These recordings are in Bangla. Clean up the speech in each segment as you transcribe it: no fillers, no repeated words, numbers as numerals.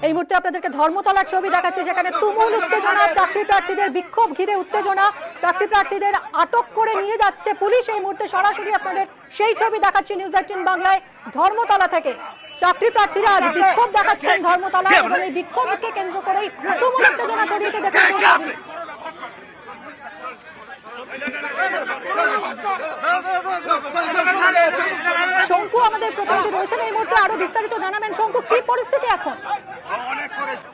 এই মুহূর্তে আপনাদেরকে ধর্মতলার ছবি দেখাচ্ছে, সেখানে তুমুল উত্তেজনা, চাকরি প্রার্থীদের বিক্ষোভ ঘিরে উত্তেজনা, চাকরি প্রার্থীদের আটক করে নিয়ে যাচ্ছে পুলিশ। এই মুহূর্তে সরাসরি আপনাদের সেই ছবি দেখাচ্ছি নিউজ 18 বাংলায় ধর্মতলা থেকে। চাকরি প্রার্থীরা আজ বিক্ষোভ দেখাচ্ছেন ধর্মতলা এবং এই বিক্ষোভকে কেন্দ্র করেই তুমুল উত্তেজনা ছড়িয়েছে। দেখুন শঙ্কু আমাদের প্রতিনিধি রয়েছেন এই মুহূর্তে, আরো বিস্তারিত জানাবেন। শঙ্কু, কি পরিস্থিতি এখন?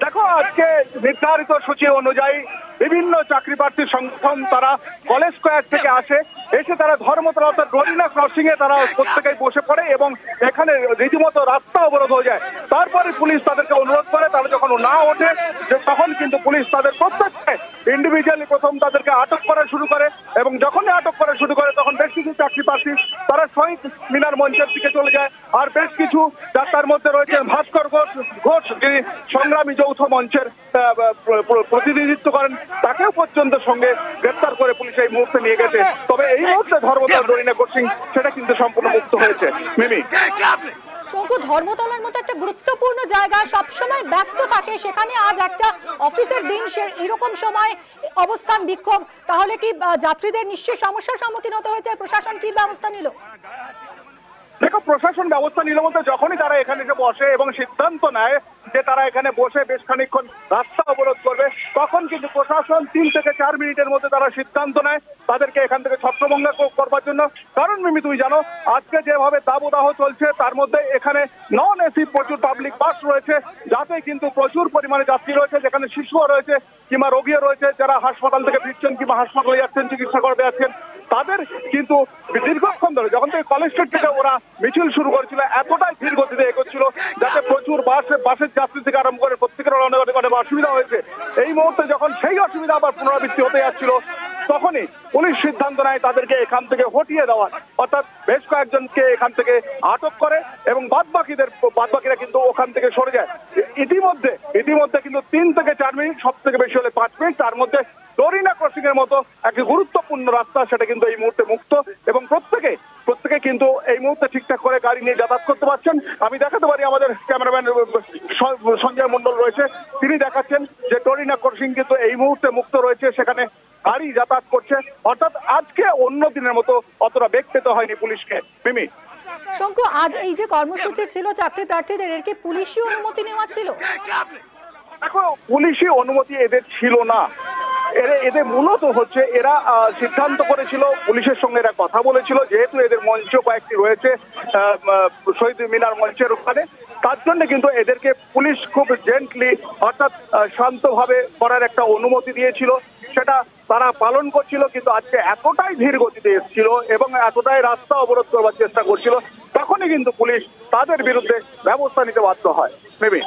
দেখো, আজকে নির্ধারিত সূচি অনুযায়ী বিভিন্ন চাকরি প্রার্থীর সংগঠন তারা কলেজ স্কয়ার থেকে এসে তারা ধর্মতলা অর্থাৎ গরিনা ক্রসিং এ তারা প্রত্যেকেই বসে পড়ে এবং এখানে রীতিমতো রাস্তা অবরোধ হয়ে যায়। তারপরে পুলিশ তাদেরকে অনুরোধ করে, তারা যখন না ওঠে তখন কিন্তু পুলিশ তাদের প্রত্যেককে ইন্ডিভিজুয়ালি প্রথম তাদেরকে আটক করা শুরু করে এবং যখনই আটক করা শুরু করে তখন বেশ কিছু চাকরি প্রার্থী তারা শহীদ মিনার মঞ্চের দিকে চলে যায়। আর বেশ কিছু তার মধ্যে রয়েছেন ভাস্কর ঘোষ, যিনি সংগ্রামী যৌথ মঞ্চের প্রতিনিধিত্ব করেন, তাকেও পর্যন্ত সঙ্গে গ্রেপ্তার করে পুলিশ এই মুহূর্তে নিয়ে গেছে। তবে এই মুহূর্তে ধর্মতলা গরিনা ক্রসিং সেটা কিন্তু সম্পূর্ণ মুক্ত হয়েছে। মিমি, শঙ্কু, ধর্মতলার মতো একটা গুরুত্বপূর্ণ জায়গা সবসময় ব্যস্ত থাকে, সেখানে আজ একটা অফিসের দিন, সে এরকম সময় অবস্থান বিক্ষোভ, তাহলে কি যাত্রীদের নিশ্চয়ই সমস্যার সম্মুখীন হতে হয়েছে? প্রশাসন কি ব্যবস্থা নিল? দেখো, প্রশাসন ব্যবস্থা নিল বলতে যখনই তারা এখানে এসে বসে এবং সিদ্ধান্ত নেয় যে তারা এখানে বসে বেশ খানিকক্ষণ রাস্তা অবরোধ করবে, তখন কিন্তু প্রশাসন 3 থেকে 4 মিনিটের মধ্যে তারা সিদ্ধান্ত নেয় তাদেরকে এখান থেকে ছত্রভঙ্গ করবার জন্য। কারণ মিমি, তুই জানো আজকে যেভাবে দাবদাহ চলছে তার মধ্যে এখানে নন এসি প্রচুর পাবলিক বাস রয়েছে, যাতে কিন্তু প্রচুর পরিমাণে যাত্রী রয়েছে, যেখানে শিশুও রয়েছে কিংবা রোগীও রয়েছে, যারা হাসপাতাল থেকে ফিরছেন কিংবা হাসপাতালে যাচ্ছেন চিকিৎসা করতে যাচ্ছেন। তাদের কিন্তু দীর্ঘক্ষণ ধরে যখন থেকে কলেজ স্ট্রিট থেকে ওরা মিছিল শুরু করেছিল, এতটাই ধীর গতিতে এগোচ্ছিল যাতে প্রচুর বাসের যাত্রী থেকে আরম্ভ করে প্রত্যেকের অনেক অসুবিধা হয়েছে। এই মুহূর্তে যখন সেই অসুবিধা আবার পুনরাবৃত্তি হতে যাচ্ছিল, তখনই পুলিশ সিদ্ধান্ত নেয় তাদেরকে এখান থেকে হটিয়ে দেওয়ার, অর্থাৎ বেশ কয়েকজনকে এখান থেকে আটক করে এবং বাদবাকিরা কিন্তু ওখান থেকে সরে যায়। ইতিমধ্যে কিন্তু 3 থেকে 4 মিনিট, সব থেকে বেশি হলে 5 মিনিট, তার মধ্যে গরিনা ক্রসিং এর মতো একটি গুরুত্বপূর্ণ রাস্তা সেটা কিন্তু এই মুহূর্তে মুক্ত এবং প্রত্যেকে কিন্তু এই মুহূর্তে ঠিকঠাক করে গাড়ি নিয়ে যাতায়াত করতে পারছেন। আমি দেখাতে পারি, আমাদের ক্যামেরাম্যান সঞ্জয় মন্ডল রয়েছে, তিনি দেখাচ্ছেন যে গরিনা ক্রসিং কিন্তু এই মুহূর্তে মুক্ত রয়েছে, সেখানে গাড়ি যাতায়াত করছে। অর্থাৎ আজকে অন্য দিনের মতো অতটা বেগ পেতে হয়নি পুলিশকে। মিমি, শঙ্কু, আজ এই যে কর্মসূচি ছিল চাকরি প্রার্থীদের, এর কি পুলিশি অনুমতি নেওয়া ছিল? দেখো, পুলিশি অনুমতি এদের ছিল না। এদের মূলত হচ্ছে এরা সিদ্ধান্ত করেছিল, পুলিশের সঙ্গে এরা কথা বলেছিল, যেহেতু এদের মঞ্চ কয়েকটি রয়েছে শহীদ মিনার মঞ্চের ওখানে, তার জন্য কিন্তু এদেরকে পুলিশ খুব জেন্টলি অর্থাৎ শান্তভাবে করার একটা অনুমতি দিয়েছিল, সেটা তারা পালন করছিল। কিন্তু আজকে এতটাই ধীর গতিতে এসেছিল এবং এতটাই রাস্তা অবরোধ করবার চেষ্টা করছিল, তখনই কিন্তু পুলিশ তাদের বিরুদ্ধে ব্যবস্থা নিতে বাধ্য হয়। মেবি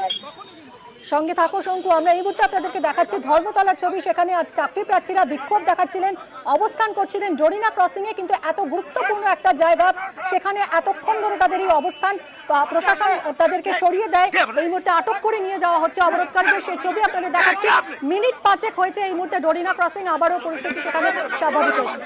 সঙ্গে থাকো শঙ্কু, আমরা এই মুহূর্তে আপনাদেরকে দেখাচ্ছি ধর্মতলার ছবি। সেখানে আজ চাকরি প্রার্থীরা বিক্ষোভ দেখাচ্ছিলেন, অবস্থান করছিলেন জরিনা ক্রসিং এ, কিন্তু এত গুরুত্বপূর্ণ একটা জায়গা, সেখানে এতক্ষণ ধরে তাদের এই অবস্থান, প্রশাসন তাদেরকে সরিয়ে দেয়। এই মুহূর্তে আটক করে নিয়ে যাওয়া হচ্ছে অবরোধকারীদের, সেই ছবি আপনাদের দেখাচ্ছি। মিনিট 5 হয়েছে এই মুহূর্তে জরিনা ক্রসিং, আবারও পরিস্থিতি সেখানে স্বাভাবিক হয়েছে।